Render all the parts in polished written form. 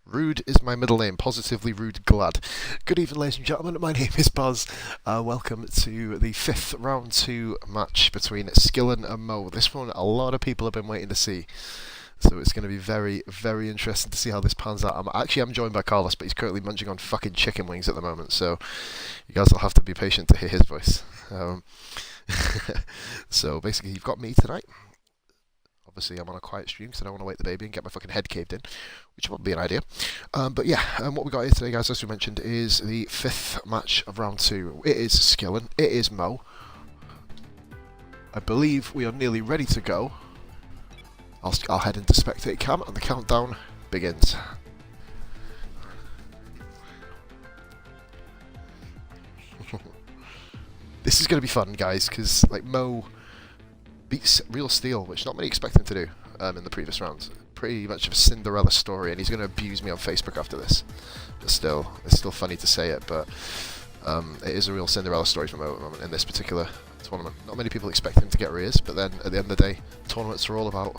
Rude is my middle name, positively rude glad. Good evening, ladies and gentlemen, my name is Buzz. Welcome to the 5th round 2 match between SKILLEN and MOH. This one a lot of people have been waiting to see. So it's going to be very, very interesting to see how this pans out. I'm joined by Carlos, but he's currently munching on fucking chicken wings at the moment, so you guys will have to be patient to hear his voice. So basically, you've got me tonight. Obviously, I'm on a quiet stream because I don't want to wake the baby and get my fucking head caved in, which would be an idea. But yeah, what we got here today, guys, as we mentioned, is the 5th match of round 2. It is SKILLEN, it is MOH. I believe we are nearly ready to go. I'll head into spectate cam and the countdown begins. This is going to be fun, guys, because like MOH beats Real Steel, which not many expect him to do in the previous rounds. Pretty much of a Cinderella story, and he's going to abuse me on Facebook after this. But still, it's still funny to say it, but it is a real Cinderella story for MOH at the moment in this particular tournament. Not many people expect him to get rears, but then at the end of the day, tournaments are all about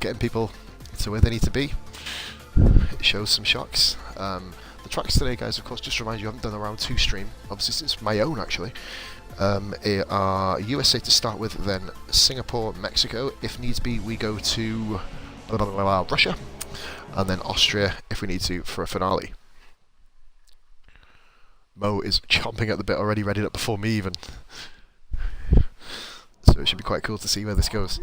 getting people to where they need to be. It shows some shocks. The tracks today, guys, of course, just to remind you, I haven't done a round 2 stream. Obviously, it's my own actually. It are USA to start with, then Singapore, Mexico. If needs be, we go to Russia, and then Austria if we need to for a finale. MOH is chomping at the bit already, readied up before me even. So it should be quite cool to see where this goes.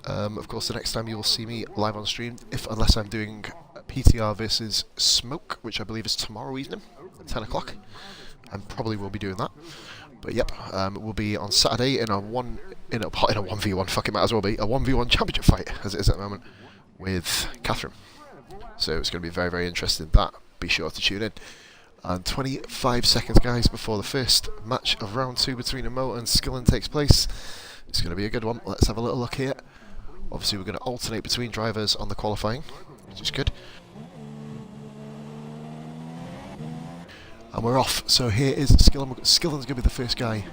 Of course, the next time you will see me live on stream, unless I'm doing PTR versus Smoke, which I believe is tomorrow evening at 10 o'clock. I probably will be doing that. But yep, we'll be on Saturday in a 1v1, fuck it, might as well be, a 1v1 championship fight, as it is at the moment, with Catherine. So it's going to be very, very interesting. That, be sure to tune in. And 25 seconds, guys, before the first match of round 2 between MOH and SKILLEN takes place. It's going to be a good one. Let's have a little look here. Obviously, we're going to alternate between drivers on the qualifying, which is good. And we're off. So here is SKILLEN. SKILLEN's going to be the first guy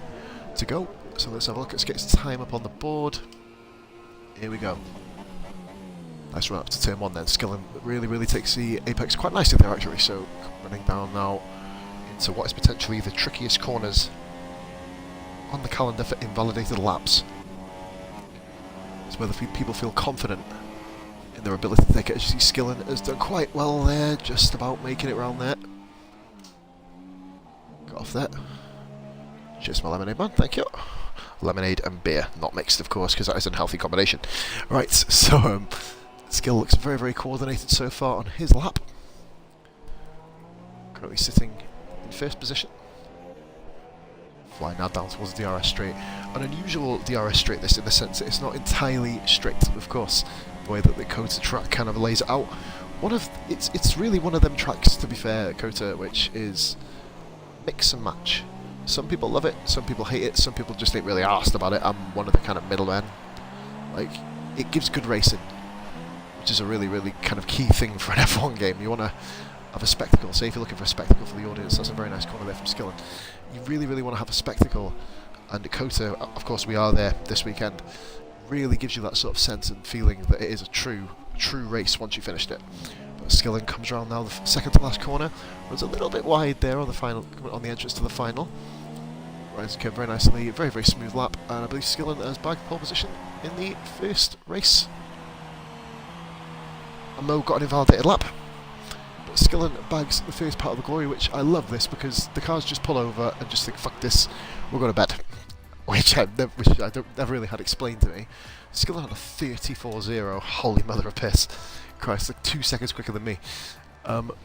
to go. So let's have a look. Let's get his time up on the board. Here we go. Nice run up to turn 1 then. SKILLEN really, really takes the apex quite nicely there actually. So running down now into what is potentially the trickiest corners on the calendar for invalidated laps. It's where the people feel confident in their ability to take it. As you see, SKILLEN has done quite well there, just about making it round there. Got off there. Cheers my lemonade man, thank you. Lemonade and beer, not mixed of course, because that is an unhealthy combination. Right, so Skill looks very, very coordinated so far on his lap. Currently sitting in first position. Flying now down towards the DRS straight. An unusual DRS straight this in the sense that it's not entirely straight, of course, the way that the COTA track kind of lays it out. It's really one of them tracks, to be fair, COTA, which is mix and match. Some people love it, some people hate it, some people just ain't really arsed about it. I'm one of the kind of middlemen. Like, it gives good racing, which is a really, really kind of key thing for an F1 game. You want to have a spectacle. Say if you're looking for a spectacle for the audience, that's a very nice corner there from SKILLEN. You really, really want to have a spectacle, and COTA, of course we are there this weekend, really gives you that sort of sense and feeling that it is a true race once you finished it. But SKILLEN comes around now, the second to last corner, runs a little bit wide there on the final, on the entrance to the final. Rides the curve very nicely, very, very smooth lap, and I believe SKILLEN has bagged pole position in the first race. And MOH got an invalidated lap. But SKILLEN bags the first part of the glory, which I love this because the cars just pull over and just think, fuck this, we'll go to bed. Which I never really had explained to me. SKILLEN had a 34.0, holy mother of piss. Christ, like 2 seconds quicker than me.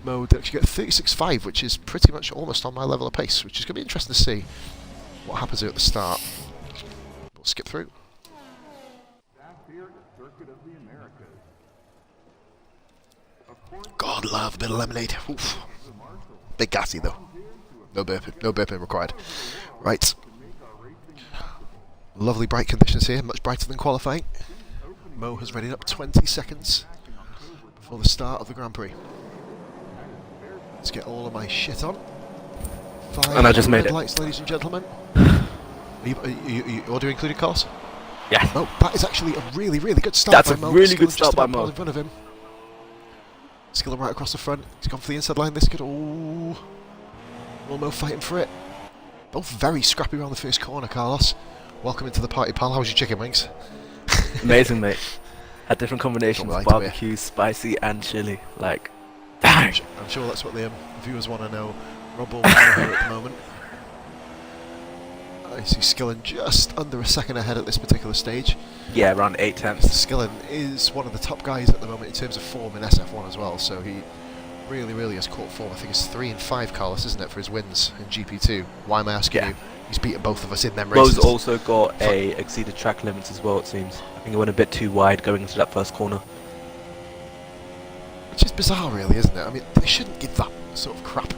MOH did actually get 36.5, which is pretty much almost on my level of pace, which is going to be interesting to see what happens here at the start. We'll skip through. God love a bit of lemonade. Oof. Big gassy though. No burping required. Right. Lovely bright conditions here, much brighter than qualifying. MOH has readied up 20 seconds before the start of the Grand Prix. Let's get all of my shit on. 5 and I just made it. Lights, ladies and gentlemen. Are you audio included, Carlos? Yeah. Oh, that is actually a really, really good start. That's by a MOH. really SKILLEN good start just by about MOH. in front of him. Skillen right across the front. He's gone for the inside line. This could... Oh... Wilmo fighting for it. Both very scrappy around the first corner, Carlos. Welcome into the party, pal. How's your chicken wings? Amazing, mate. Had different combinations, Like barbecue, spicy, and chili. Like, dang! I'm sure that's what the viewers want to know. Rob Ball here at the moment. I see Skillen just under a second ahead at this particular stage. Yeah, around 8/10. Skillen is one of the top guys at the moment in terms of form in SF1 as well, so he really has caught form. I think it's 3 and 5, Carlos, isn't it, for his wins in GP2? Why am I asking you? He's beaten both of us in them races. Mo's also got a exceeded track limits as well, it seems. I think it went a bit too wide going into that first corner. Which is bizarre, really, isn't it? I mean, they shouldn't give that sort of crap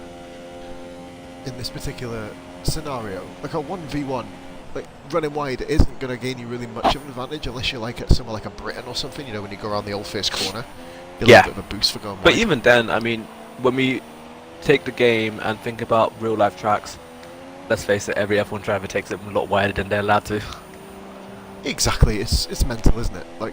in this particular scenario. Like a 1v1, like running wide isn't going to gain you really much of an advantage unless you're like at somewhere like a Britain or something, you know, when you go around the old first corner. A little bit of a boost for going wide. But even then, I mean, when we take the game and think about real life tracks, let's face it, every F1 driver takes it a lot wider than they're allowed to. Exactly, it's mental, isn't it? Like,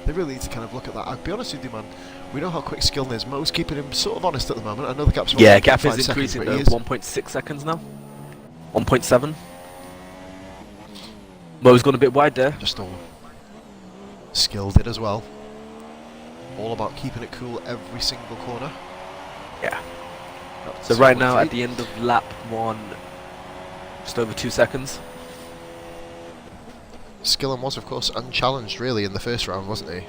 they really need to kind of look at that. I'll be honest with you, man, we know how quick Skillen is. Mo's keeping him sort of honest at the moment. I know the gap's Yeah, gap is increasing though, 1.6 seconds now. 1.7. Mo's gone a bit wide there. Just all skilled it as well. All about keeping it cool every single corner. Yeah. So right now, at the end of lap 1, just over 2 seconds. Skillen was, of course, unchallenged really in the first round, wasn't he?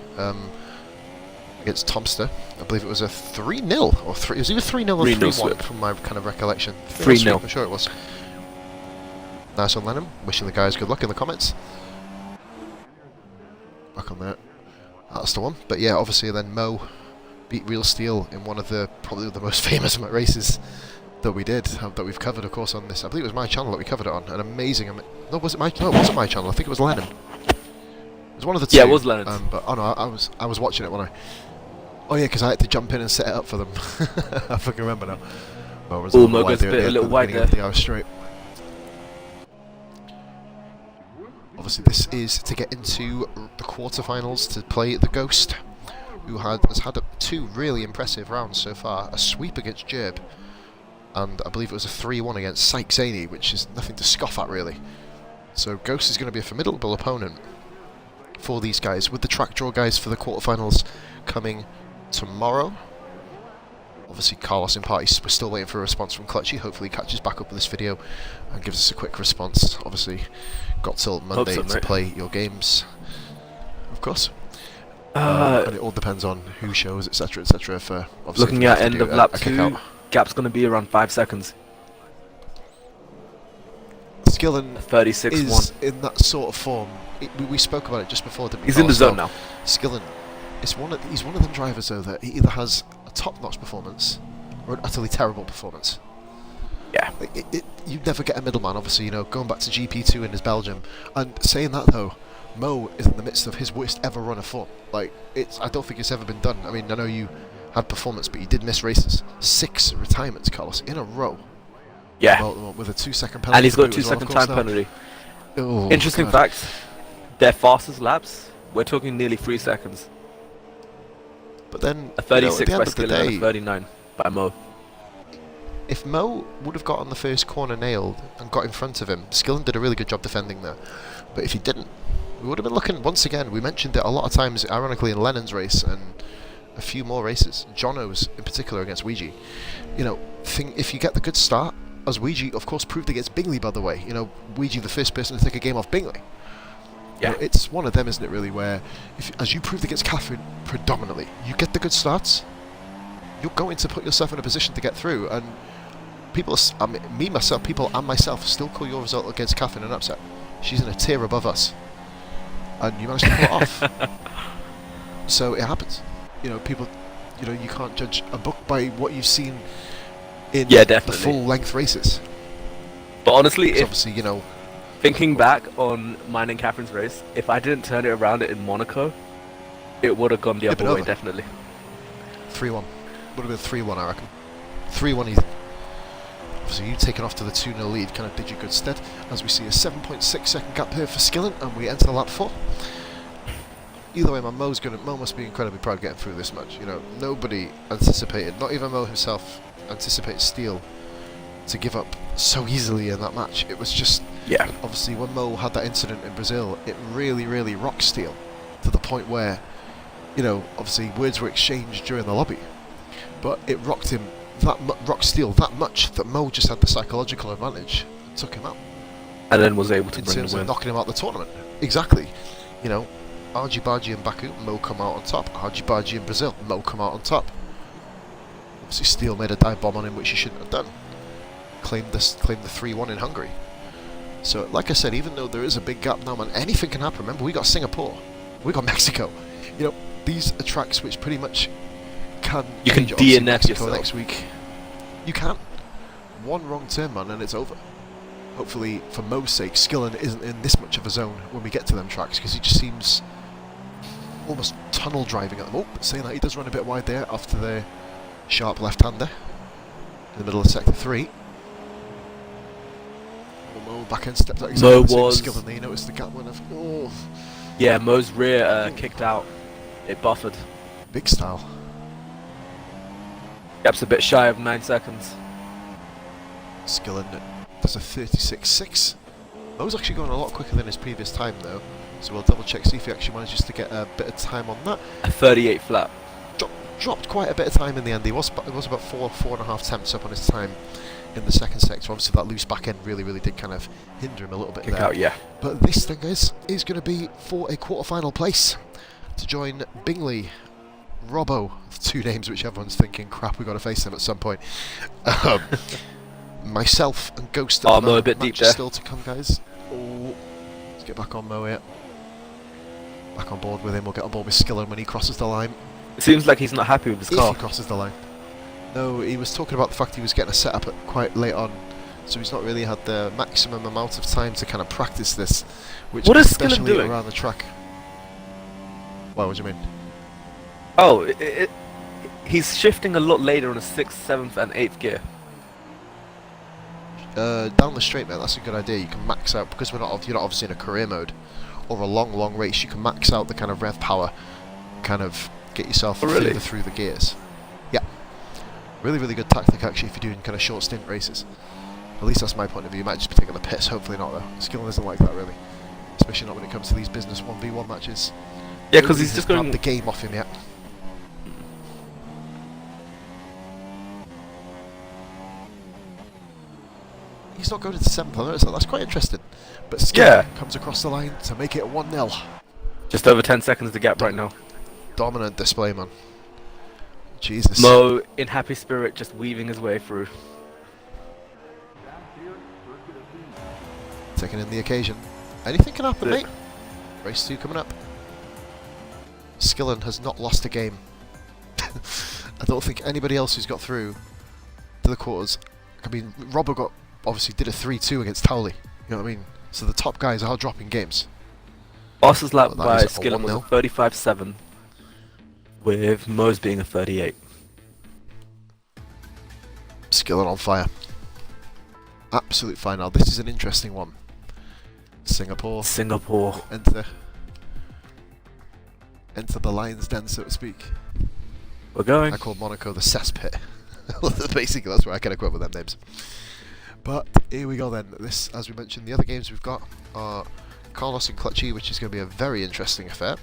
Against Tomster. I believe it was a 3-0 or 3. It was either 3-0 or 3-1 from my kind of recollection. 3-0. I'm sure it was. Nice one, Lennon. Wishing the guys good luck in the comments. Back on that. That's the one. But yeah, obviously then Mo beat Real Steel in one of the probably the most famous races that we did, that we've covered, of course, on this. I believe it was my channel that we covered it on. An amazing. No, was it my? No, it wasn't my channel. I think it was Lennon. It was one of the two. Yeah, it was Lennon's. But oh no, I was watching it when I. Oh yeah, because I had to jump in and set it up for them. I fucking remember now. Mo goes a little wide there. The hour straight. Obviously, this is to get into the quarterfinals to play the Ghost, who has had 2 really impressive rounds so far. A sweep against Jerb, and I believe it was a 3-1 against Sykes Zaney, which is nothing to scoff at, really. So Ghost is going to be a formidable opponent for these guys, with the track draw guys for the quarterfinals coming tomorrow. Obviously, Carlos in party, we're still waiting for a response from Clutchy. Hopefully he catches back up with this video and gives us a quick response. Obviously, got till Monday to play your games, of course. And it all depends on who shows, etc, etc. For looking at end of lap 2, gap's going to be around 5 seconds. Skillen 36 is in that sort of form. We spoke about it just before, didn't we? He's in the zone now. Skillen, he's one of them drivers though that he either has a top-notch performance or an utterly terrible performance. Yeah. You never get a middleman, obviously, you know, going back to GP2 in his Belgium. And saying that though, Mo is in the midst of his worst ever run of form. Like, I don't think it's ever been done. I mean, I know you had performance, but you did miss races. 6 retirements, Carlos, in a row. Yeah. Well, with a 2-second penalty. And he's got a 2-second time penalty. Oh, interesting fact, their fastest laps, we're talking nearly 3 seconds. But then, a 36 by by Skillen and a 39 by Mo. If Mo would have got on the first corner nailed and got in front of him, Skillen did a really good job defending there. But if he didn't, we would have been looking, once again, we mentioned it a lot of times, ironically, in Lennon's race and a few more races, Jono's in particular against Ouija. You know, if you get the good start, as Ouija, of course, proved against Bingley, by the way. You know, Ouija, the first person to take a game off Bingley. Yeah. You know, it's one of them, isn't it, really, where, as you proved against Catherine predominantly, you get the good starts, you're going to put yourself in a position to get through, and people, people and myself still call your result against Catherine an upset. She's in a tier above us, and you managed to pull it off. So it happens. You know, people, you know, you can't judge a book by what you've seen in the full-length races. But honestly, if obviously, you know, thinking back on mine and Catherine's race, if I didn't turn it around in Monaco, it would have gone the other way, definitely. 3-1. Would have been 3-1, I reckon. 3-1 easy. Obviously, you taking off to the 2-0 lead kind of did you good stead, as we see a 7.6 second gap here for Skillen, and we enter lap 4. either way, man, Mo must be incredibly proud getting through this match. You know, nobody anticipated, not even Mo himself, anticipated Steele to give up so easily in that match. It was just, Yeah. obviously, when Mo had that incident in Brazil, it really, really rocked Steele to the point where, you know, obviously words were exchanged during the lobby, but it rocked him rocked Steele that much that Mo just had the psychological advantage and took him out. And then was able to In bring terms the of win. knocking him out the tournament. Exactly. You know, Arjibaji and Baku, Mo come out on top. Arjibaji in Brazil, Mo come out on top. Obviously Steele made a dive bomb on him, which he shouldn't have done. Claimed the 3-1 in Hungary. So, like I said, even though there is a big gap now, man, anything can happen. Remember, we got Singapore, we got Mexico. You know, these are tracks which pretty much can... You can change. Obviously, DNF Mexico yourself. next week. You can. One wrong turn, man, and it's over. Hopefully, for Mo's sake, Skillen isn't in this much of a zone when we get to them tracks, because he just seems almost tunnel driving at them. Oh, saying that he does run a bit wide there after the sharp left-hander in the middle of sector 3. Oh, Mo back end stepped out. Mo Exactly was... Skillen there. You noticed the gap went off. Oh, Yeah, Mo's rear kicked out. It buffered. big style. Gap's a bit shy of 9 seconds. Skillen does a 36.6. Mo's actually going a lot quicker than his previous time though, so we'll double check, see if he actually manages to get a bit of time on that. A 38 flat. Dropped quite a bit of time in the end. It was about 4.5 tenths up on his time in the second sector. Obviously that loose back end really did kind of hinder him a little bit Kick there. out, yeah. But this thing is going to be for a quarter-final place to join Bingley, Robbo, 2 names which everyone's thinking, crap, we've got to face them at some point. Myself and Ghost. Oh, Mo a bit deep there. Still to come, guys. Oh, let's get back on Mo here. Back on board with him. We'll get on board with Skillen when he crosses the line. It seems like he's not happy with his If car. he crosses the line. No, he was talking about the fact he was getting a setup at quite late on, so he's not really had the maximum amount of time to kind of practice this, which What is Skillen especially doing? around the track. Well, what do you mean? Oh, he's shifting a lot later on a 6th, 7th and 8th gear. Down the straight, mate, that's a good idea. You can max out, because you're not obviously in a career mode or a long race, you can max out the kind of rev power, kind of get yourself further through the gears. Yeah, really good tactic actually if you're doing kind of short stint races. At least that's my point of view. You might just be taking the piss, hopefully not though. Skillen isn't like that really, especially not when it comes to these business 1v1 matches. Yeah, because he's Nobody's just grabbed going... the game off him yet. He's not going to 7th, I noticed that. That's quite interesting. But Skillen comes across the line to make it 1-0. Just over 10 seconds to gap right now. Dominant display, man. Jesus. Mo, in happy spirit, just weaving his way through. Taking in the occasion. Anything can happen, Look. mate. Race 2 coming up. Skillen has not lost a game. I don't think anybody else who's got through to the quarters. I mean, Robbo obviously did a 3-2 against Towley. You know what I mean? So the top guys are dropping games. Fastest lap Well, by that is a Skillen was a 1-0. 35.7, with Mo's being a 38. Skillen on fire. Absolute fire. Now this is an interesting one. Singapore. Enter the lion's den, so to speak. We're going. I call Monaco the cesspit. Basically, that's where I kind of quote with them names. But here we go then. This, as we mentioned, the other games we've got are Carlos and Clutchy, which is going to be a very interesting affair.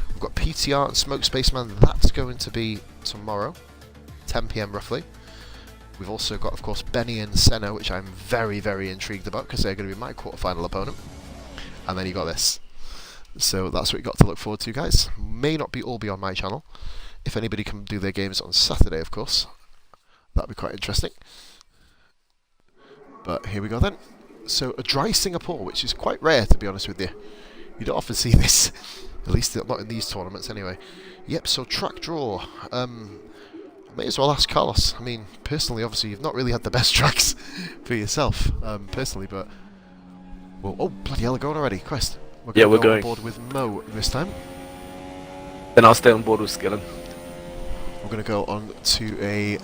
We've got PTR and Smoke Spaceman. That's going to be tomorrow, 10 PM roughly. We've also got, of course, Benny and Senna, which I'm very intrigued about because they're going to be my quarterfinal opponent. And then you got this. So that's what you got to look forward to, guys. May not be all be on my channel. If anybody can do their games on Saturday, of course, that'd be quite interesting. But here we go then. So a dry Singapore, which is quite rare, to be honest with you. You don't often see this, at least not in these tournaments anyway. Yep, so track draw. May as well ask Carlos. I mean, personally, obviously, you've not really had the best tracks for yourself, personally, but... Well, oh, bloody hell, we're going already. Christ. We're Yeah, we're go going. on board with Mo this time. Then I'll stay on board with Skillen. We're going to go on to a...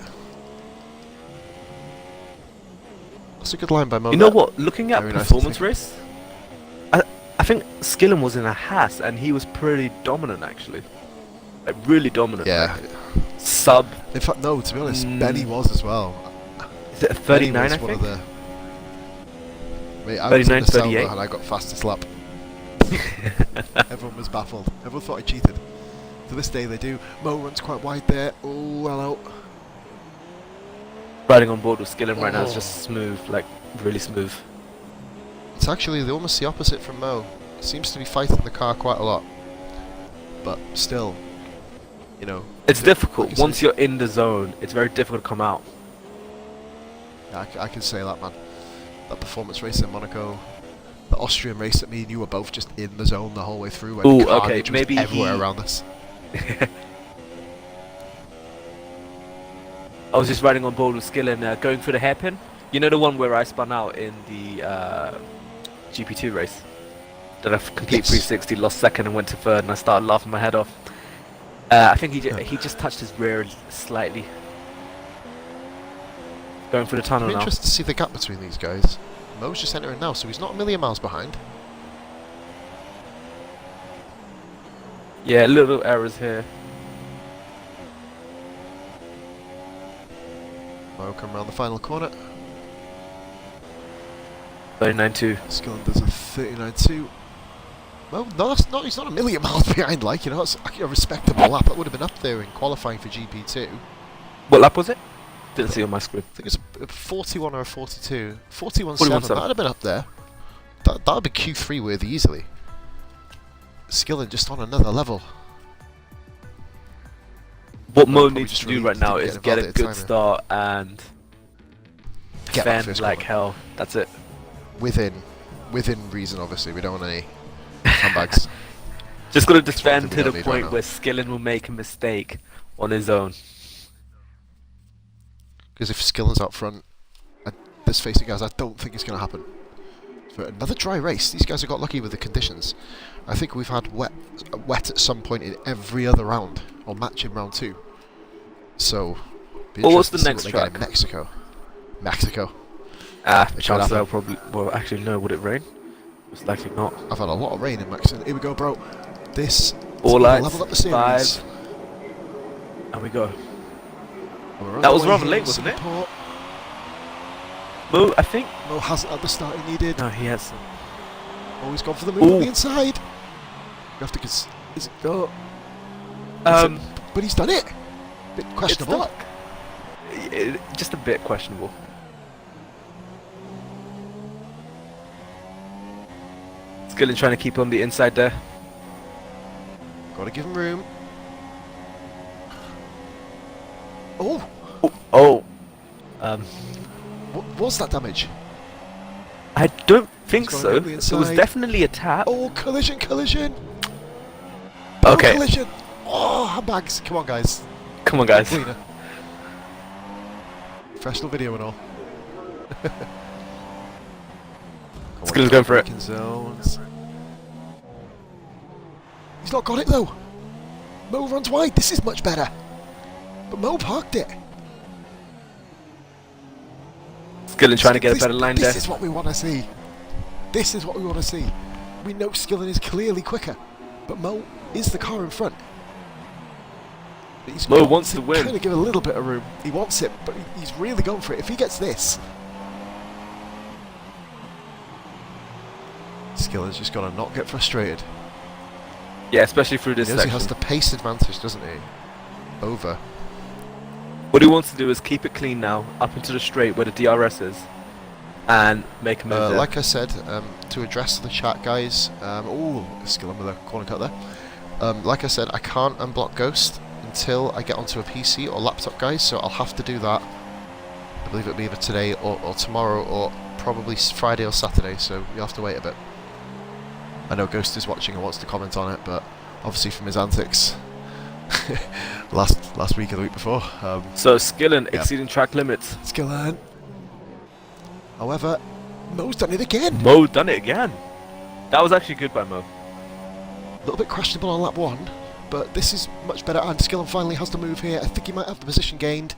That's a good line by Mo. You know what? Looking at Very nice performance thing. race, I think Skillen was in a Haas and he was pretty dominant actually. Like really dominant. Yeah. Like, sub. In fact, no, to be honest, Benny was as well. Is it a 39, I one think? of the... Wait, I was in 39, the 38. Sauber and I got fastest lap. Everyone was baffled. Everyone thought I cheated. To this day they do. Mo runs quite wide there. Oh, hello. Riding on board with Skillen right now is just smooth, like really smooth. It's actually almost the opposite from Mo. Seems to be fighting the car quite a lot. But still, you know... It's difficult. Like Once you're in the zone, it's very difficult to come out. Yeah, I can say that, man. That performance race in Monaco, the Austrian race that me and you were both just in the zone the whole way through. When Ooh, carnage okay, was maybe everywhere around us. I was just riding on board with Skillen, going for the hairpin. You know the one where I spun out in the GP2 race? Did a complete 360, lost second and went to third, and I started laughing my head off. I think he just touched his rear slightly. Going for the tunnel I'm now. interested to see the gap between these guys. Mo's just entering now, so he's not a million miles behind. Yeah, little errors here. Mo come around the final corner. 39.2. Skillen does a 39.2. Mo, no, that's not. He's not a million miles behind. Like, you know, it's a respectable lap. That would have been up there in qualifying for GP2. What lap was it? Didn't see on my screen. I think it's a 41 or a 42. 41.7. 41.7. That'd have been up there. That'd be Q3 worthy easily. Skillen just on another level. What Mo probably needs just to do really right now didn't is get get a involved at good the time, start and Get that defend first like corner. hell. That's it. Within reason, obviously. We don't want any handbags. Just gotta That's one defend thing we to don't the need right point now. where Skillen will make a mistake on his own. Because if Skillen's out front, let's face it, guys, I don't think it's going to happen. For another dry race, these guys have got lucky with the conditions. I think we've had wet at some point in every other round, or match in round 2. So, be Well, what's interested the to see next what they get track? in Mexico. Mexico. Chances happen. are probably... Well, actually, no. Would it rain? Most likely not. I've had a lot of rain in Mexico. Here we go, bro. This All lights, level up the series. 5. And we go. We're on That the was way rather here late, in wasn't it? Singapore. Mo, I think... Mo hasn't had the start he needed. No, he has. Oh, he's gone for the move on Ooh. the inside. You have to... Is it... Oh. But he's done it. Bit questionable. Just a bit questionable. Skillen trying to keep on the inside there. Got to give him room. Oh, Oh. what was that damage? I don't think He's so. gone on the It was inside. definitely a tap. Oh, collision. Okay. Oh, collision. Oh, handbags. Come on, guys. Come on, guys. Cleaner. Professional video and all. Skillen's going for it. Braking zones. He's not got it though. Mo runs wide. This is much better. But Mo parked it. Skillen trying to get a better line there. This is what we want to see. This is what we want to see. We know Skillen is clearly quicker, but Mo is the car in front. But Mo wants to win. Kind of give a little bit of room. He wants it, but he's really going for it. If he gets this, Skillen's just got to not get frustrated. Yeah, especially through this He knows he section. has the pace advantage, doesn't he? Over. What he wants to do is keep it clean now, up into the straight where the DRS is, and make a move there. Like I said, to address the chat, guys. Oh, Skillen with a corner cut there. Like I said, I can't unblock Ghost until I get onto a PC or laptop, guys. So I'll have to do that. I believe it'll be either today or tomorrow, or probably Friday or Saturday. So you'll have to wait a bit. I know Ghost is watching and wants to comment on it, but obviously from his antics last week or the week before. So Skillen yeah. exceeding track limits. Skillen. However, Mo's done it again. Mo done it again. That was actually good by Mo. A little bit questionable on lap 1, but this is much better, and Skillen finally has to move here. I think he might have the position gained.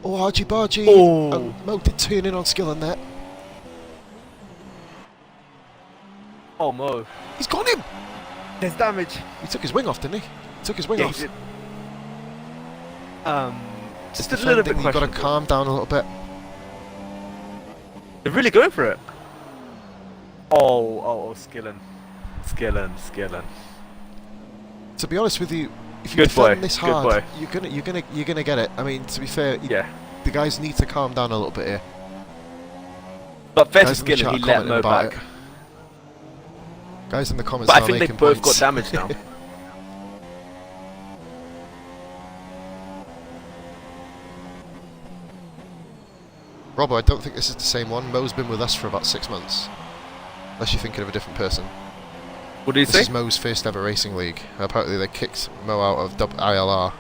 Oh, argy-bargy. Oh, Oh. Mo did turn in on Skillen there. Oh, Mo. He's got him! There's damage. He took his wing off, didn't he? He took his wing Yeah, off. he did. Just It's a little bit defending, you've got to questionable. calm down a little bit. They're really going for it. Oh, Skillen. Skillen. To be honest with you, if you Good boy, defend this good hard, boy. you're gonna get it. I mean, to be fair, Yeah. the guys need to calm down a little bit here. But fair to Guys in the Skillen, chat he let commenting Mo about back. it. Guys in the comments But I are think making they've both got points. damage now. Robbo, I don't think this is the same one. Mo's been with us for about 6 months. Unless you're thinking of a different person. What did he This say? is Mo's first ever racing league. Apparently they kicked Mo out of ILR.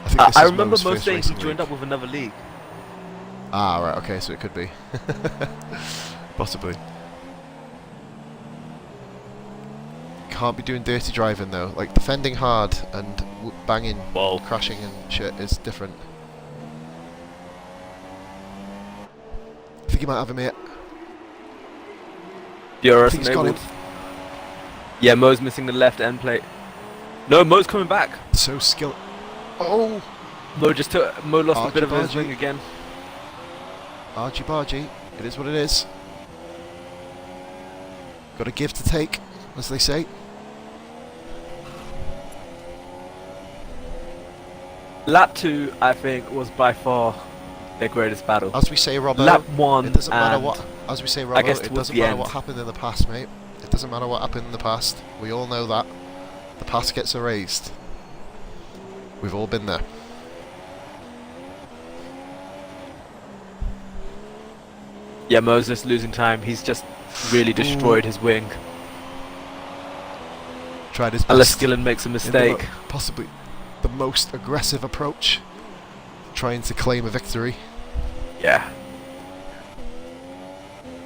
think this I is remember Mo's Mo first saying he racing joined league. up with another league. Ah, right, okay, so it could be. Possibly. Can't be doing dirty driving though. Like, defending hard and banging, Whoa. crashing and shit is different. I think you might have him here. I DRS think he's got enabled. him. Yeah, Mo's missing the left end plate. No, Mo's coming back. So skill. Oh! Mo lost a bit of his Argy-bargy. wing again. Argy bargy. It is what it is. Got to give to take, as they say. Lap 2, I think, was by far their greatest battle. As we say, Robbo, Lap 1, it doesn't matter and what. As we say, I Robbo, guess it towards doesn't the matter end. what happened in the past, mate. It doesn't matter what happened in the past. We all know that. The past gets erased. We've all been there. Yeah, Mo's just losing time. He's just really destroyed his wing. Tried his best. Unless Skillen makes a in the mistake. possibly the most aggressive approach, trying to claim a victory. Yeah.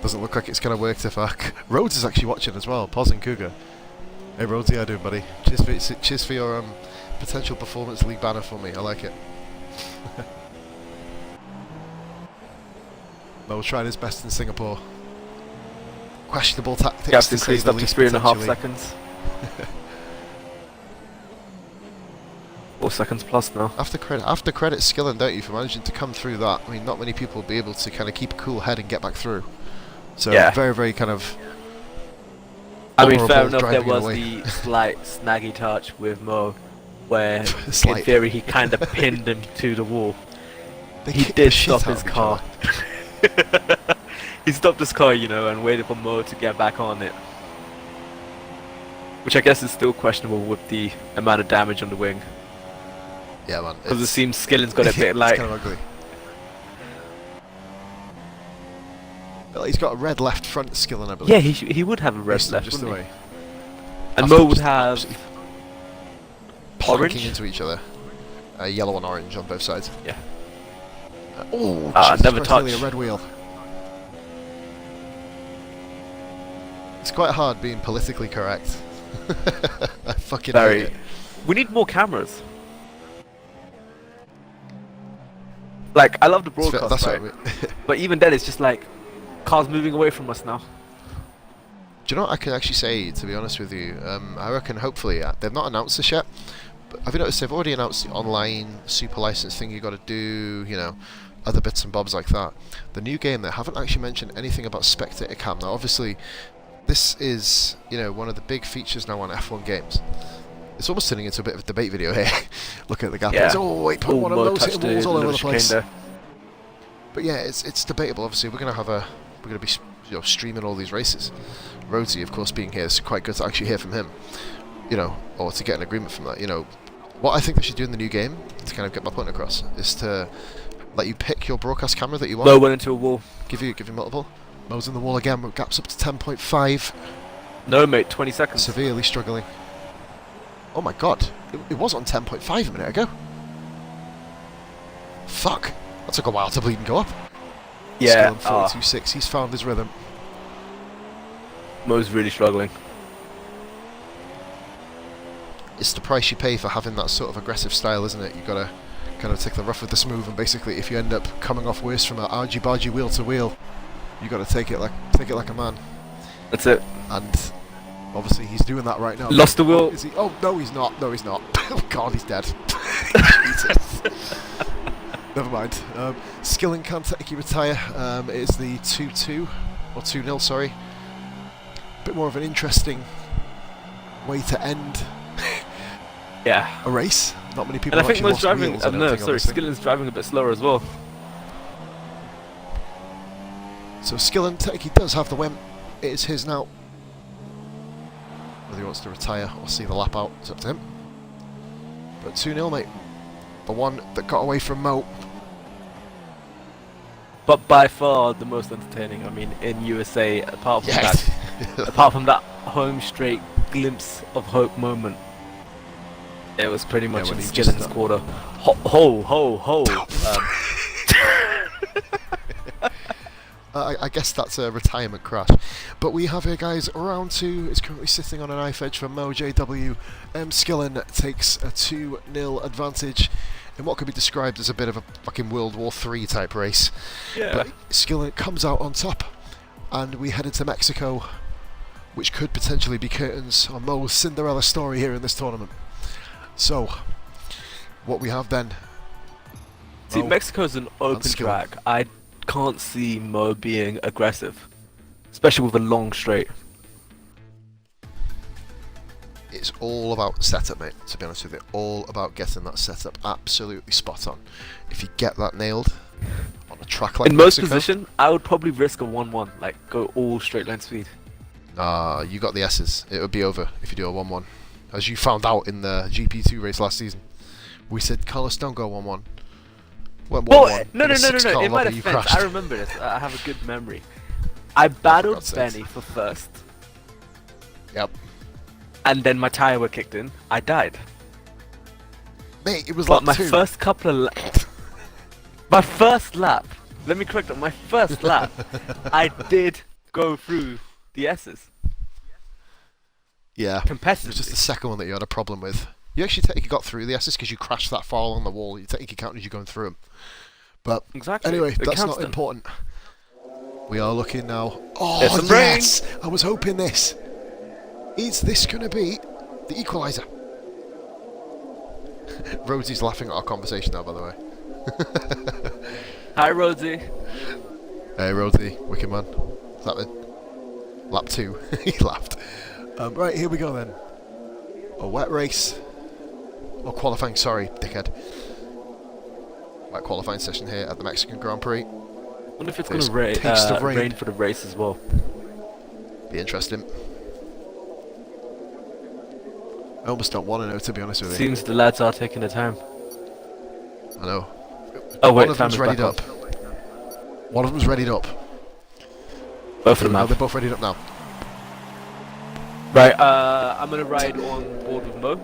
Doesn't look like it's going to work to fuck. Rhodes is actually watching as well. Pausing Cougar. Hey Rhodes, how you doing, buddy? Cheers for your potential performance league banner for me. I like it. Mo tried his best in Singapore. Questionable tactics. Gaps to say increased the up to least, 3.5 potentially. seconds. 4 seconds plus now. After credit Skillen, don't you, for managing to come through that. I mean, not many people will be able to kind of keep a cool head and get back through. So Yeah. very, very kind of. I mean, fair honourable enough, there driving was away. the slight snaggy touch with Mo, where in Slight. theory he kind of pinned him to the wall. They He kicked the did shit stop out his of each car. other. He stopped his car, you know, and waited for Mo to get back on it. Which I guess is still questionable with the amount of damage on the wing. Yeah, man. Because it it's- seems Skillen's got a bit it's like... kind of ugly. Well, he's got a red left front Skillen, I believe. Yeah, he would have a red Based on left, just the wouldn't way. he? And After Mo would just have... absolutely planking Orange? into each other. Yellow and orange on both sides. Yeah. Oh, Jesus never Christ, touch. nearly a red wheel. It's quite hard being politically correct. I fucking hate Very... it. We need more cameras. Like, I love the It's fair- broadcast, That's right? what I mean. But even then, it's just like... Cars moving away from us now. Do you know what I can actually say, to be honest with you? I reckon, hopefully, they've not announced this yet, but have you noticed they've already announced the online super license thing you got to do, you know, other bits and bobs like that. The new game, they haven't actually mentioned anything about spectator cam. Now, obviously, this is, you know, one of the big features now on F1 games. It's almost turning into a bit of a debate video here. Look at the gap. Yeah. Oh, wait, put Ooh, one of Mo those touched hitting balls all over the chicane place. there. But yeah, it's debatable. Obviously, we're gonna be streaming all these races. Rhodesy, of course, being here, it's quite good to actually hear from him. You know, or to get an agreement from that. You know, what I think they should do in the new game to kind of get my point across is to let you pick your broadcast camera that you want. Mo went into a wall. Give you multiple. Mo's in the wall again. Gaps up to 10.5. No, mate, 20 seconds. Severely struggling. Oh my god, it was on 10.5 a minute ago. Fuck, that took a while to bleed and go up. Yeah, Still on 42.6. He's found his rhythm. Mo's really struggling. It's the price you pay for having that sort of aggressive style, isn't it? You've got to kind of take the rough with the smooth, and basically if you end up coming off worse from an argy-bargy wheel to wheel, You got to take it like a man. That's it. And obviously he's doing that right now. Lost the wheel. Oh, is he? Oh no, he's not. No, he's not. Oh God, he's dead. Jesus. Never mind. Skillen can technically retire. It's the 2-2 or 2-0. Sorry. Bit more of an interesting way to end Yeah. a race. Not many people And I have think actually most lost driving. wheels, I don't No, think, on sorry, this thing. Skillen's driving a bit slower as well. So Skillen technically does have the win. It is his now. Whether he wants to retire or see the lap out, it's up to him. But 2-0, mate. The one that got away from Mo. But by far the most entertaining. I mean, in USA, apart from that home straight glimpse of hope moment, it was pretty much when in he just Skillen's quarter. Ho. I guess that's a retirement crash. But we have here, guys, round 2 is currently sitting on a knife edge for Mo JW. Skillen takes a 2-0 advantage in what could be described as a bit of a fucking World War III type race. Yeah. But Skillen comes out on top, and we head into Mexico, which could potentially be curtains on Mo's Cinderella story here in this tournament. So, what we have then... See, Mo Mexico's an open and Skillen. track. I can't see Mo being aggressive, especially with a long straight. It's all about setup, mate, to be honest with you. All about getting that setup absolutely spot on. If you get that nailed on a track like In most Mexico, position, I would probably risk a 1-1, like go all straight line speed. you got the S's. It would be over if you do a 1-1. As you found out in the GP2 race last season. We said, Carlos, don't go 1-1. Went 1-1. Well, no. in a 6-car In my lobby, you defense, crashed. I remember this. I have a good memory. I battled God's sakes. Benny for first, Yep. and then my tyre were kicked in. I died. Mate, it was But like my 2. first couple of my first lap. Let me correct that. My first lap, I did go through the S's Yeah. It was just the competitively. second one that you had a problem with. You actually technically got through the S's because you crashed that far along the wall. You technically counted you going through them. But Exactly. anyway, It that's counts not then. important. We are looking now. There's Oh, some rain. yes! I was hoping this. Is this going to be the equaliser? Rosie's laughing at our conversation now, by the way. Hi, Rosie. Hey, Rosie, wicked man. Is that the lap 2? He laughed. Right, here we go then. A wet race. Or qualifying, sorry, dickhead. Wet qualifying session here at the Mexican Grand Prix. I wonder if it's There's going taste of to rain. rain for the race as well. Be interesting. I almost don't want to know, to be honest with you. Seems the lads are taking their time. I know. Oh wait, One of them's Fami's readied back up. One of them's readied up. Both of them They're have. both readied up now. Right, I'm gonna ride on board with Mo.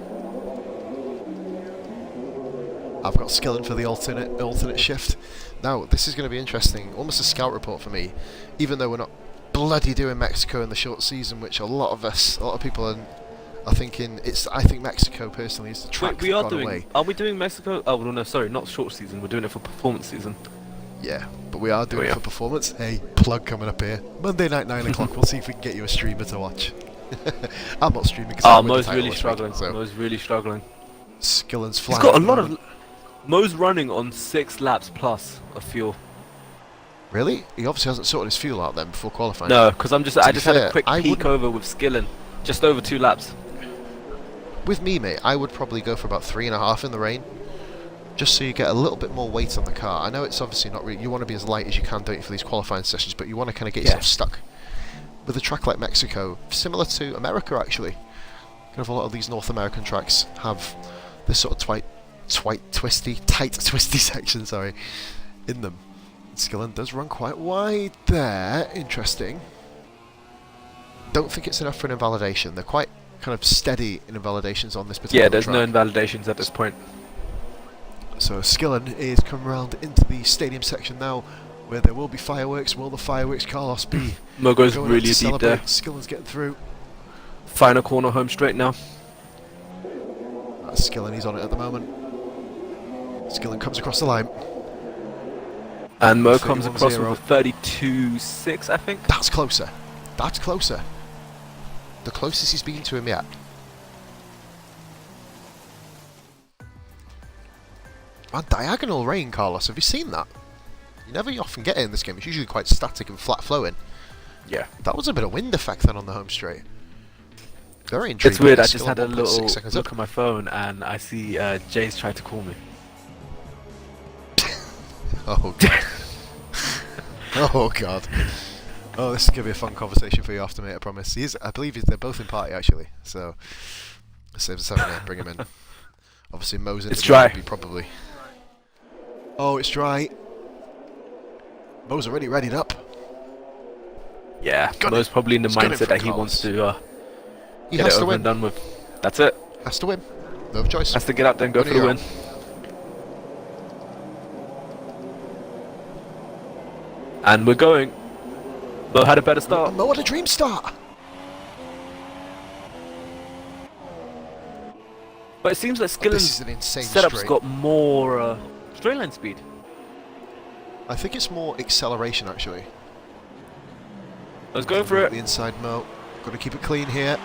I've got Skillen for the alternate shift. Now, this is going to be interesting. Almost a scout report for me. Even though we're not bloody doing Mexico in the short season, which a lot of people are thinking. I think Mexico personally is the track Wait, we that are got doing. away. Are we doing Mexico? Oh no, sorry, not short season. We're doing it for performance season. Yeah, but we are doing yeah. it for performance. Hey, plug coming up here. Monday night, 9 o'clock. We'll see if we can get you a streamer to watch. I'm not streaming because I'm with the Mo's title really this week, struggling. so Mo's really struggling. Skillen's He's flying. got a at the lot moment. of. Mo's running on 6 laps plus of fuel. Really? He obviously hasn't sorted his fuel out then before qualifying. No, because I To just be had fair, a quick I peek wouldn't- over with Skillen, just over 2 laps. With me, mate, I would probably go for about 3.5 in the rain, just so you get a little bit more weight on the car. I know it's obviously not really. You want to be as light as you can, don't you, for these qualifying sessions, but you want to kind of get yourself stuck. With a track like Mexico, similar to America actually, kind of a lot of these North American tracks have this sort of tight, twisty section, sorry, in them. Skillen does run quite wide there. Interesting. Don't think it's enough for an invalidation. They're quite kind of steady in invalidations on this particular Yeah, there's track. no invalidations at this point. So Skillen is coming round into the stadium section now, where there will be fireworks. Will the fireworks, Carlos, be Mo goes going up really to deep celebrate? there. Skillen's getting through. Final corner home straight now. That's Skillen, he's on it at the moment. Skillen comes across the line. And Mo comes 31-0. across with a 32.6, I think. That's closer. That's closer. The closest he's been to him yet. Man, diagonal rain, Carlos. Have you seen that? You never often get it in this game. It's usually quite static and flat flowing. Yeah. That was a bit of wind effect then on the home straight. Very intriguing. It's weird. I Still just had a 1.6 little seconds look up. at my phone and I see Jay's tried to call me. Oh god. Oh god. Oh, this is gonna be a fun conversation for you after, mate. I promise. I believe they're both in party actually. So save the 7 bring him in. Obviously, Mo's in. It's dry. Probably. Oh, it's dry. Mo's already readied up. Yeah, Got Mo's it. probably in the It's got it mindset for that he wants Carlos. to He get has it to over and win. done with. That's it. Has to win. No choice. Has to get out there and go Good for the to win. go. And we're going. Mo had a better start. Mo had a dream start. But it seems like This is Skillen's an insane setup's straight. got more straight line speed. I think it's more acceleration actually. Let's go for The it. inside Mo. Got to keep it clean here.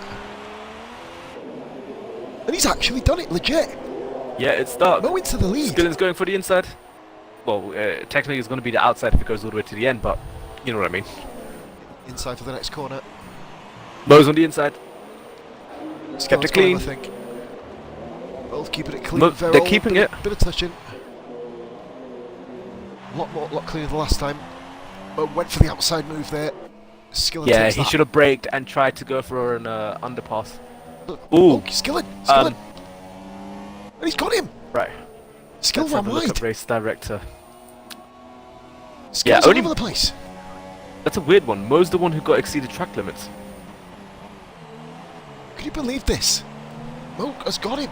And he's actually done it, legit. Yeah, it's stuck. Mo into the lead. Skillen's going for the inside. Well, technically it's going to be the outside if it goes all the way to the end, but you know what I mean. Inside for the next corner. Mo's on the inside. Skillen's it clean. got him, I think. Both keeping it clean. Mo- Verrill, they're keeping bit, it. Bit of touching. Lot cleaner than last time. Mo went for the outside move there. Skillen Yeah, takes he that. should have braked and tried to go for an underpass. Look, Ooh. oh, Skillen. And he's got him. Right. Skill Let's ran have a look wide. at race director. Skill's only- all over the place. That's a weird one. Mo's the one who got exceeded track limits. Can you believe this? Mo has got him.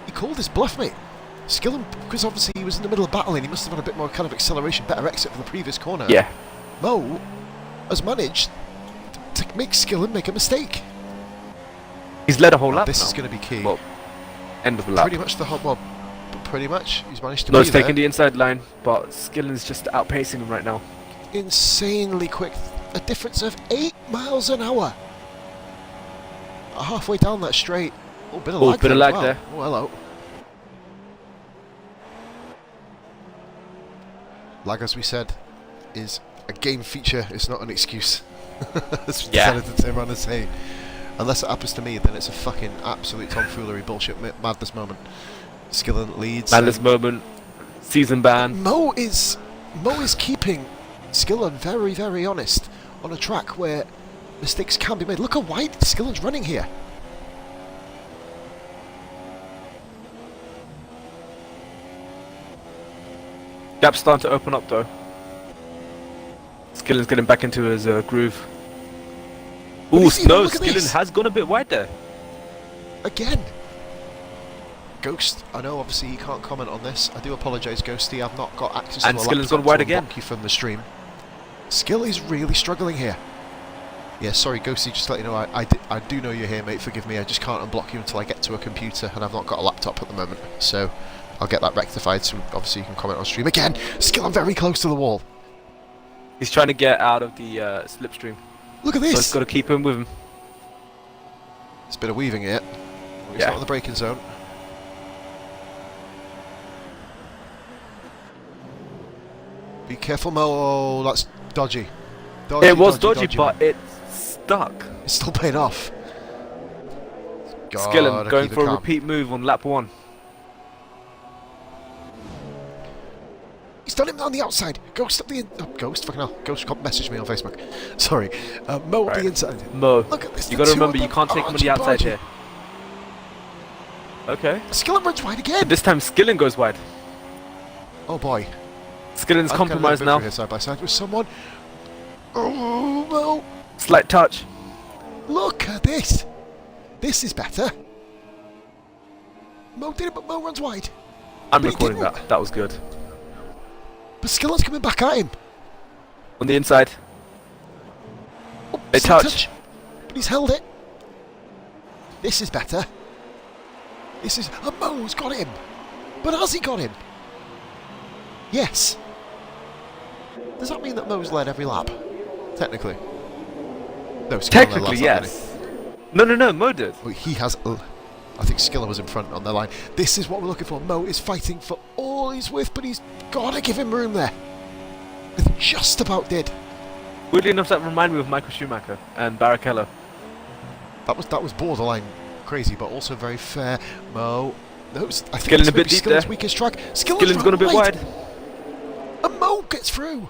He called his bluff, mate. Skillen, because obviously he was in the middle of battling, he must have had a bit more kind of acceleration, better exit for the previous corner. Yeah. Mo has managed to make Skillen make a mistake. He's led a whole Now, lap this now. is going to be key. Well, end of the lap. Pretty much the whole well, pretty much he's managed to Mo's be there. taking the inside line, but Skillen's just outpacing him right now. Insanely quick, a difference of 8 miles an hour. Halfway down that straight. Oh, bit of Oh, lag bit of there. lag Wow. there. Oh, hello. Lag, as we said, is a game feature. It's not an excuse. As we Yeah. decided to turn around and say. Unless it happens to me, then it's a fucking absolute tomfoolery bullshit madness moment. Skillen leads. Madness moment. Season ban. Mo is keeping Skillen very, very honest on a track where mistakes can be made. Look how wide Skillen's running here. Gap's starting to open up though. Skillen's getting back into his groove. But Ooh, you see, no, look at Skillen this. has gone a bit wide there. Again. Ghost, I know obviously you can't comment on this. I do apologise, Ghosty. I've not got access And to a Skillen's laptop gone wide to again. unblock you from the stream. Skill is really struggling here. Yeah, sorry, Ghosty, just to let you know, I do know you're here, mate. Forgive me, I just can't unblock you until I get to a computer, and I've not got a laptop at the moment. So, I'll get that rectified, so obviously you can comment on stream. Again, Skill, I'm very close to the wall. He's trying to get out of the slipstream. Look at So he's this! got to keep him with him. It's a bit of weaving here. He's Yeah. not in the braking zone. Be careful, Mo. Oh, that's dodgy. It was dodgy, but it stuck. It's still paying off. Skillen Gotta going keep it for a calm. repeat move on lap 1. He's done it on the outside. Ghost up the Ghost, fucking hell. Ghost messaged me on Facebook. Sorry. Mo up Right. the inside. Mo, Look at this. you the got to two remember of you them can't take him on the outside argy-bargy. here. Okay. Skillen runs wide But again. this time Skillen goes wide. Oh boy. Skillen's I've got a compromised little bit now. through here side by side with someone. Oh, Mo. Slight touch. Look at this. This is better. Mo did it, but Mo runs wide. I'm But he recording didn't. that. That was good. But Skillen's coming back at him. On the inside. Oh, They slight touch. But he's held it. This is better. This is... And Mo's got him. But has he got him? Yes. Does that mean that Mo's led every lap? Technically. No, Skillen led Technically, last lap, yes. No, Mo did. didn't he? Well, he has... I think Skillen was in front on their line. This is what we're looking for. Mo is fighting for all he's worth, but he's got to give him room there. He just about did. Weirdly enough, that reminded me of Michael Schumacher and Barrichello. That was borderline crazy, but also very fair. Mo... No, I think Skillen a bit deep Skillen's there. weakest track. Skillen's gone a bit wide. And Mo gets through.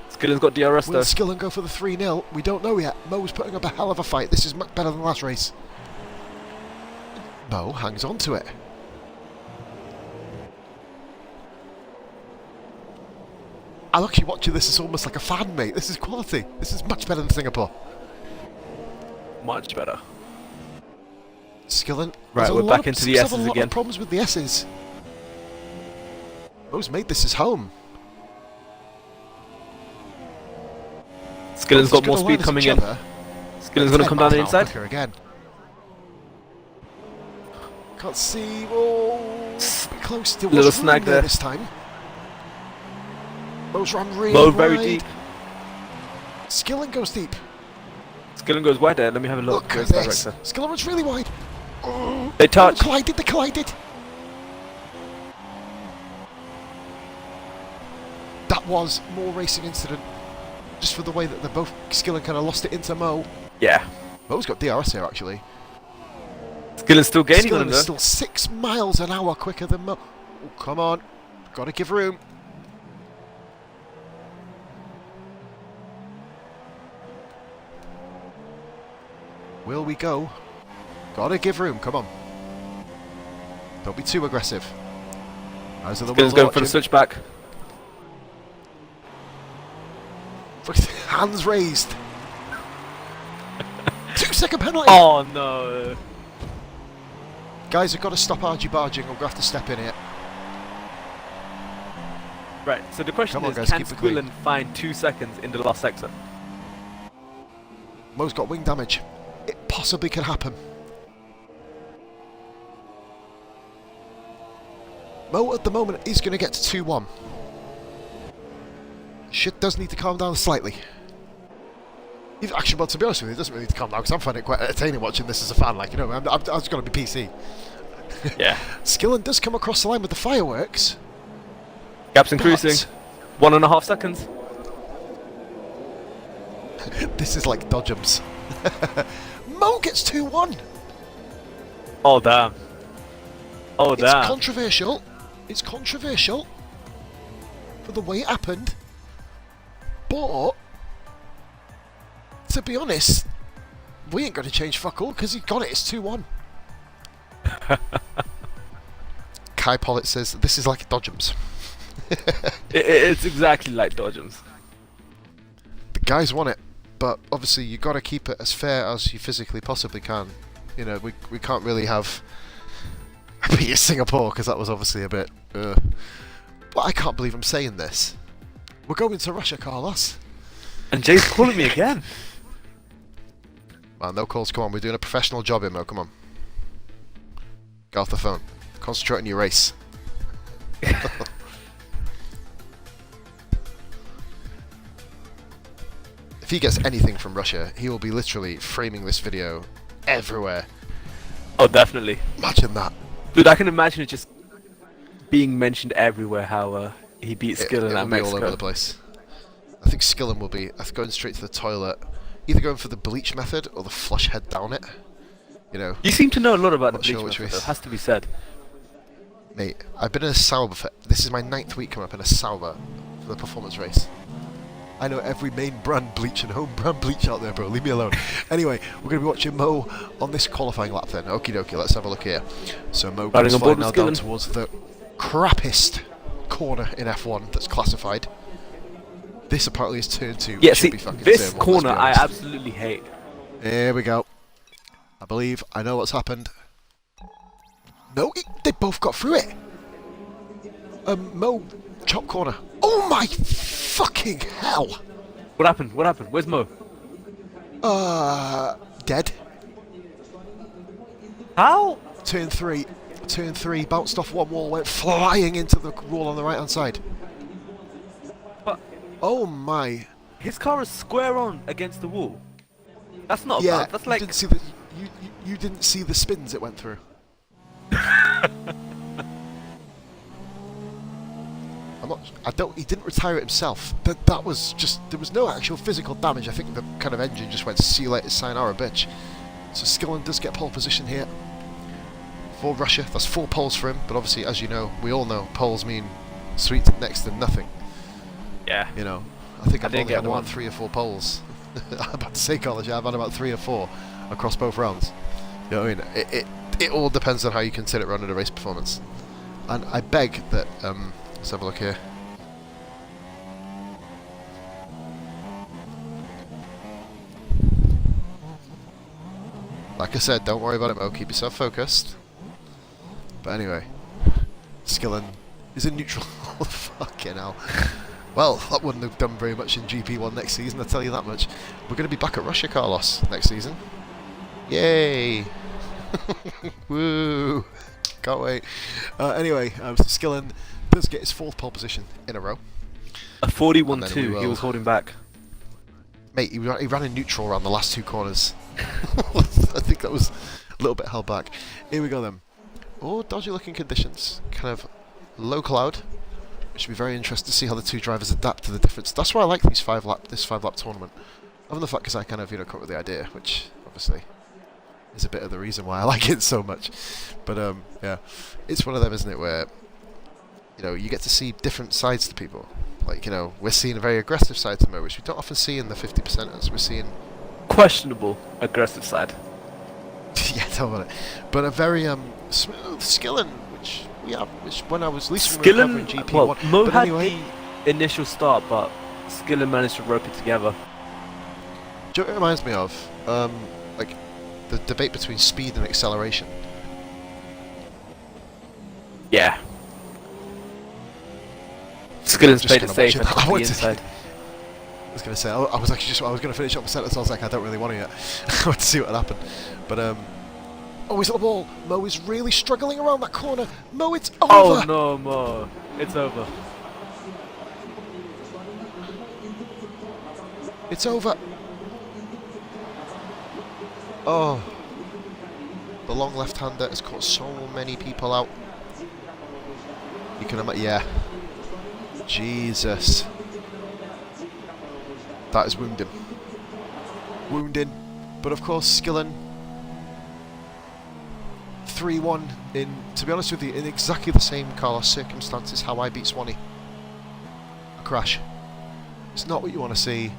Skillen's got DRS Will though. Skillen go for the 3-0? We don't know yet. Mo's putting up a hell of a fight. This is much better than last race. Mo hangs on to it. I'm actually watching this as almost like a fan, mate. This is quality. This is much better than Singapore. Much better. Skillen. Right, we're back into the S's a lot again. of problems with the S's. Mo's made this his home. Skillen's got more speed coming in. Skillen's going to come down the inside. Again. Can't see. Oh, close to little snag there this time. Mo's run really Mo wide. very deep. Skillen goes deep. Skillen goes wide there. Let me have a look. Look at Where's this. Director? Skillen runs really wide. Oh, They touch. They collided. That was more racing incident. Just for the way that they're both... Skillen kind of lost it into Mo. Yeah. Mo's got DRS here, actually. Skillen's still gaining on him Skillen is still 6 miles an hour quicker than Mo. Oh, come on. Got to give room. Will we go? Got to give room. Come on. Don't be too aggressive. Eyes of the Skillen's world going for the watching. switchback. Hands raised. 2-second penalty. Oh no. Guys have got to stop argy-barging or we'll have to step in here. Right, so the question Come on, is, guys, can keep it clean. Skillen find 2 seconds in the last sector? Mo's got wing damage. It possibly can happen. Mo at the moment is going to get to 2-1. Shit does need to calm down slightly. Actually, well, to be honest with you, it doesn't really need to calm down because I'm finding it quite entertaining watching this as a fan. Like, you know, I've just got to be PC. Yeah. Skillen does come across the line with the fireworks. Gap's increasing. 1.5 seconds. This is like Dodgems. Mo gets 2-1. Oh damn. Oh It's damn. controversial. It's controversial for the way it happened. But to be honest, we ain't going to change fuck all because he got it. It's 2-1. Kai Pollitt says this is like Dodgems. It's exactly like Dodgems. The guys want it, but obviously you got to keep it as fair as you physically possibly can. You know, we can't really have beat Singapore because that was obviously a bit. But I can't believe I'm saying this. We're going to Russia, Carlos. And Jay's calling me again. Man, no calls. Come on, we're doing a professional job here, Mo. Come on. Get off the phone. Concentrate on your race. If he gets anything from Russia, he will be literally framing this video everywhere. Oh, definitely. Imagine that. Dude, I can imagine it just being mentioned everywhere how he beat Skillen It'll at be Mexico. all over the place. I think Skillen will be going straight to the toilet, either going for the bleach method or the flush head down it. You know, You seem to know a lot about the Not sure bleach which method, race. though, has to be said. mate, I've been in a Sauber for... This is my 9th week coming up in a Sauber for the performance race. I know every main brand bleach and home brand bleach out there, bro. Leave me alone. Anyway, we're going to be watching Mo on this qualifying lap then. Okie dokie, let's have a look here. So Mo Riding goes on board flying now with down Skillen. towards the crappiest corner in F1 that's classified. This apparently is turn 2. Yeah, which should see, be fucking this turn 1, corner let's be I honest. absolutely hate. Here we go. I believe I know what's happened. No, they both got through it. Mo, chop corner. Oh my fucking hell! What happened? What happened? Where's Mo? Dead. How? Turn 3, bounced off one wall, went flying into the wall on the right hand side. But Oh my! His car is square on against the wall. That's not Yeah, bad. That's like you didn't see the you didn't see the spins it went through. He didn't retire it himself. That was just, there was no actual physical damage. I think the kind of engine just went, see you later, sayonara, bitch. So Skillen does get pole position here for Russia. That's 4 poles for him, but obviously, as you know, we all know, poles mean sweet next to nothing. yeah. You know, I think I've didn't only get had one. about 3 or 4 poles. I'm about to say college, I've had about 3 or 4 across both rounds. You know what I mean? It all depends on how you consider running a race performance. And I beg that, let's have a look here. Like I said, don't worry about it, Mo. Keep yourself focused. But anyway, Skillen is in neutral. Fucking hell. Well, that wouldn't have done very much in GP1 next season, I'll tell you that much. We're going to be back at Russia, Carlos, next season. Yay! Woo! Can't wait. Anyway, so Skillen does get his 4th pole position in a row. A 41-2. He was holding back. Mate, he ran in neutral around the last 2 corners. I think that was a little bit held back. Here we go then. Oh, dodgy looking conditions. Kind of low cloud. It should be very interesting to see how the 2 drivers adapt to the difference. That's why I like this 5-lap tournament. Other than the fact because I kind of, come up with the idea, which obviously is a bit of the reason why I like it so much. But yeah, it's one of them, isn't it, where you get to see different sides to people. Like, we're seeing a very aggressive side to Mo, which we don't often see in the 50%ers. We're seeing Questionable aggressive side. yeah, tell me about it. But a very smooth Skillen, which when I was at least Skillen, GP1. well, Mo but had anyway, the initial start, but Skillen managed to rope it together. do you know what it reminds me of? Like the debate between speed and acceleration. Yeah. Skillen's played it kinda safe watching and that. took the inside. I was going to say, I was actually I was going to finish up the sentence, I was like, I don't really want to yet. I want to see what had happened. But, oh, he's at the wall. Mo is really struggling around that corner. Mo, it's over! Oh no, Mo. It's over. It's over! Oh. The long left-hander has caught so many people out. You can imagine, yeah. Jesus. That is wounding. Wounding. But of course, Skillen 3-1 in, to be honest with you, in exactly the same Carlos circumstances how I beat Swanee. A crash. It's not what you want to see.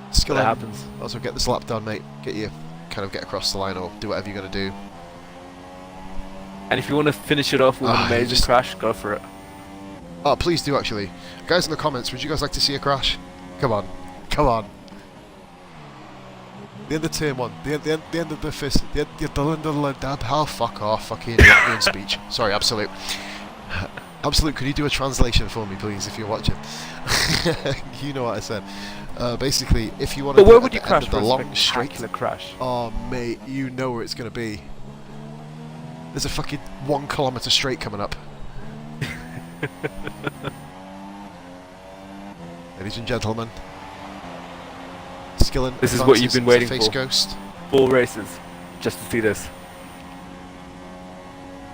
Skillen, That happens. also get this lap done, mate. Get across the line or do whatever you're going to do. And if you want to finish it off with an amazing just crash, go for it. Oh, please do actually. Guys in the comments, would you guys like to see a crash? Come on. Come on. The end of turn 1. The end of the fist. The end of the dad. Oh, fuck off. Fucking in speech. Sorry, Absolute. Absolute, could you do a translation for me, please, if you're watching? You know what I said. Basically, if you want to But do where it would you at the end crash of for the a long straight. spectacular crash? Oh, mate, you know where it's going to be. There's a fucking 1 kilometre straight coming up. Ladies and gentlemen, Skillen. This is what you've been waiting face for. Ghost. 4 races, just to see this.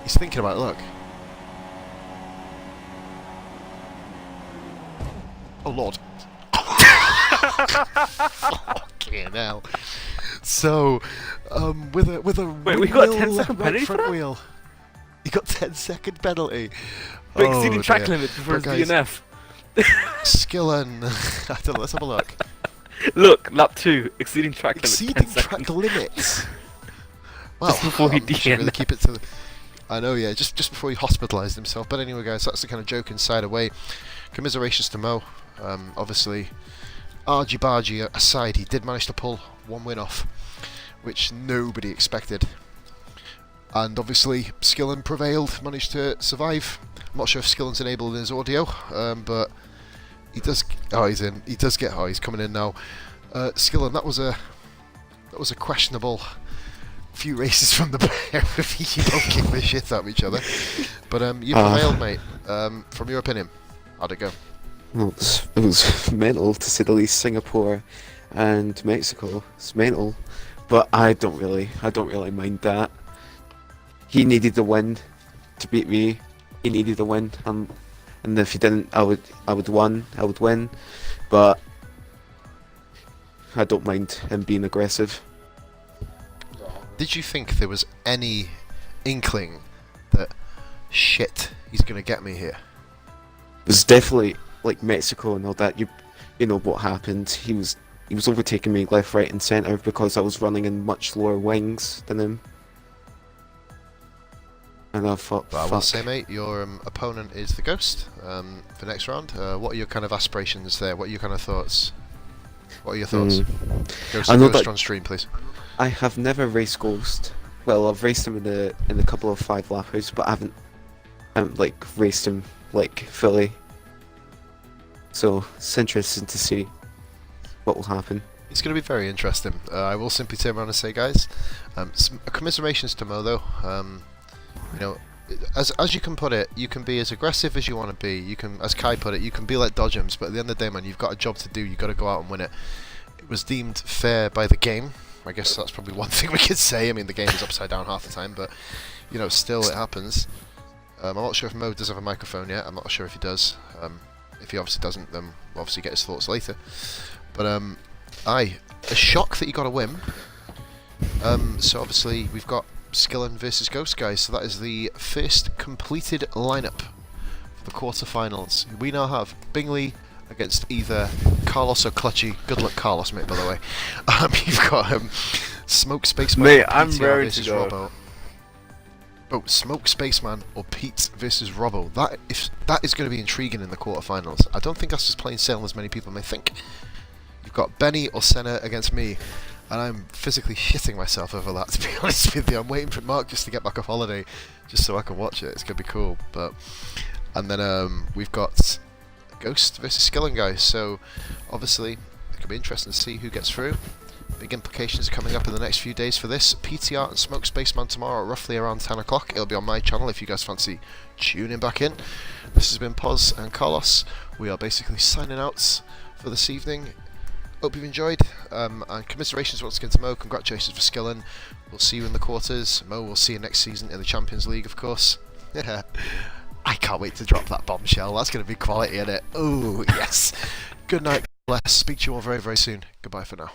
He's thinking about it, look. Oh lord. Fucking hell. So, with a Wait, we got a wheel 10-second right penalty for front that? wheel. You got 10-second penalty. But Oh, exceeding track dear. limit for his But guys, DNF. Skillen. I don't know, let's have a look. Look, lap 2, exceeding track limit. 10 Exceeding seconds. track limits. Well, Just before he should really DNF'd. keep it to the... I know, yeah, just before he hospitalised himself. But anyway, guys, that's the kind of joking side away. Commiserations to Mo. Obviously, argy-bargy aside, he did manage to pull 1 win off, which nobody expected. And obviously, Skillen prevailed, managed to survive. I'm not sure if Skillen's enabled in his audio, but he does. Oh, he's in. He does get. Oh, he's coming in now. Skillen, that was a questionable few races from the pair of you both kick the shit out of each other. But you prevailed, mate. From your opinion, how'd it go? Well, it was mental to say the least. Singapore and Mexico, it's mental, but I don't really mind that. He needed the win to beat me. He needed the win, and if he didn't, I would win. But I don't mind him being aggressive. Did you think there was any inkling that shit, he's gonna get me here? It was definitely like Mexico and all that. You know what happened. He was overtaking me left, right, and centre because I was running in much lower wings than him. And I thought, But I will fuck. say, mate, your opponent is the Ghost for next round. What are your kind of aspirations there? What are your kind of thoughts? What are your thoughts? I know Ghost that on stream, please. I have never raced Ghost. Well, I've raced him in a couple of 5 lappers, but I haven't like raced him like fully. So it's interesting to see what will happen. It's going to be very interesting. I will simply turn around and say, guys, commiserations to Mo, though. You know, as you can put it, you can be as aggressive as you want to be. You can, as Kai put it, you can be like Dodgems, but at the end of the day, man, you've got a job to do. You've got to go out and win it. It was deemed fair by the game. I guess that's probably one thing we could say. I mean, the game is upside down half the time, but, you know, still it happens. I'm not sure if Mo does have a microphone yet. I'm not sure if he does. If he obviously doesn't, then we'll obviously get his thoughts later. But, a shock that you got a win. So obviously we've got SKILLEN versus Ghost, guys. So that is the first completed lineup for the quarterfinals. We now have Bingley against either Carlos or Clutchy. Good luck, Carlos, mate. By the way, you've got Smoke Spaceman. Mate, or I'm PTR raring to versus go. Robbo. Oh, Smoke Spaceman or Pete versus Robbo. That is going to be intriguing in the quarterfinals. I don't think that's just plain sailing as many people may think. You've got Benny or Senna against me, and I'm physically shitting myself over that, to be honest with you. I'm waiting for Mark just to get back off holiday, just so I can watch it. It's going to be cool. And then we've got Ghost versus SKILLEN, guys. So obviously it could be interesting to see who gets through. Big implications are coming up in the next few days for this. PTR and Smoke Spaceman tomorrow, roughly around 10 o'clock. It'll be on my channel if you guys fancy tuning back in. This has been Poz and Carlos. We are basically signing out for this evening. Hope you've enjoyed, and commiserations once again to Mo. Congratulations for SKILLEN. We'll see you in the quarters. Mo, we'll see you next season in the Champions League, of course. Yeah, I can't wait to drop that bombshell. That's going to be quality, isn't it? Oh, yes. Good night, bless. Speak to you all very, very soon. Goodbye for now.